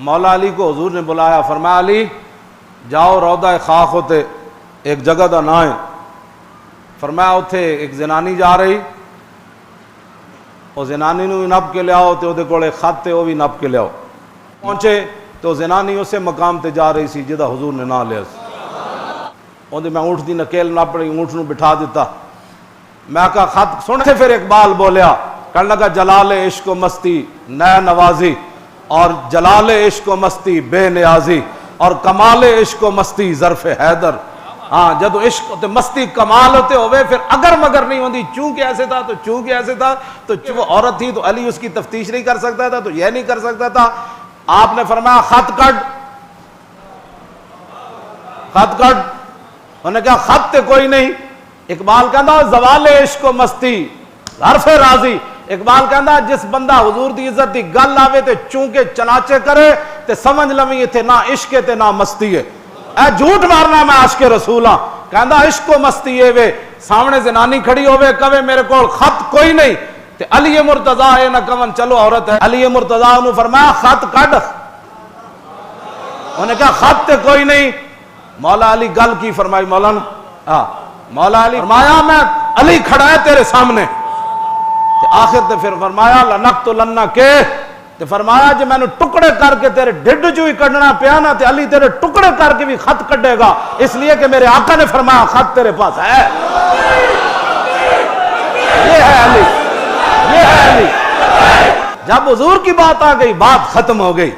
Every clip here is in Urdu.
مولا علی کو حضور نے بلایا، فرمایا علی جاؤ روضہ خاک ہوتے ایک جگہ دا نا ہے، فرمایا اتھے ایک زنانی جا رہی، وہ زنانی نو نپ کے لیاؤ تے وہ کولے خط تے وہ بھی نپ کے لیاؤ۔ پہنچے تو زنانی اسے مقام تے جا رہی سی جدہ حضور نے نہ لیا سی، وہ میں اونٹ دی نکیل نپ رہی، اونٹ نو بٹھا دیتا، میں کہا خط سن سے، پھر اقبال بولیا کہنے لگا جلال عشق و مستی نئے نوازی، اور جلال عشق و مستی بے نیازی، اور کمال عشق و مستی ظرف حیدر۔ ہاں جدو عشق تے مستی کمال ہوتے ہوئے پھر اگر مگر نہیں ہوندی، چونکہ ایسے تھا تو چونکہ ایسے تھا، تو وہ عورت تھی تو علی اس کی تفتیش نہیں کر سکتا تھا، تو یہ نہیں کر سکتا تھا۔ آپ نے فرمایا خط کٹ، خط کٹ، انہوں نے کہا خط تے کوئی نہیں۔ اقبال کہندا زوال عشق و مستی حرف راضی، اقبال کہندا جس بندہ حضور دی عزت دی گل آوے تے چونکہ چناچے کرے تے سمجھ لویں تے نہ عشق تے نہ مستی ہے، اے جھوٹ مارنا میں عاشق رسول ہاں۔ کہندا عشق و مستی ہے وے، سامنے زنانی کھڑی ہوئے کہے میرے کول خط کوئی نہیں، تے علی مرتضیٰ ہے نہ کون چلو عورت ہے، علی مرتضیٰ نے فرمایا خط کڈ، انہوں نے کہا خط تے کوئی نہیں۔ مولا علی گل کی فرمائی مولانا، مولا علی فرمایا میں علی کھڑا ہے تیرے سامنے، آخر تے پھر فرمایا لنقتلن کے، تے فرمایا جے میں نے ٹکڑے کر کے تیرے ڈڈ جو ہی کڈنا پیا نا تے علی تیرے ٹکڑے کر کے بھی خط کڈے گا، اس لیے کہ میرے آقا نے فرمایا خط تیرے پاس ہے۔ یہ ہے علی، یہ ہے علی۔ جب حضور کی بات آ گئی بات ختم ہو گئی،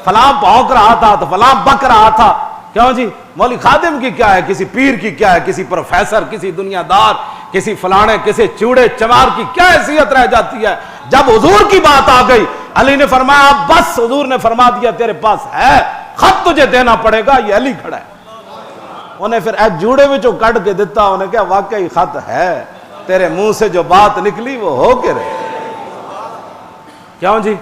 فلاں بھونک رہا تھا تو فلاں بک رہا تھا، کیوں جی مولوی خادم کی کیا ہے، کسی پیر کی کیا ہے، کسی پروفیسر، کسی دنیا دار، کسی فلانے، کسی چوڑے چمار کی کیا حیثیت رہ جاتی ہے؟ جب حضور کی بات آ گئی علی نے فرمایا بس، حضور نے فرما دیا تیرے پاس ہے، خط تجھے دینا پڑے گا، یہ علی کھڑا ہے۔ انہیں پھر ایک جوڑے میں جو کٹ کے دیتا، انہیں کہا واقعی خط ہے، تیرے منہ سے جو بات نکلی وہ ہو کے رہے، کیوں جی؟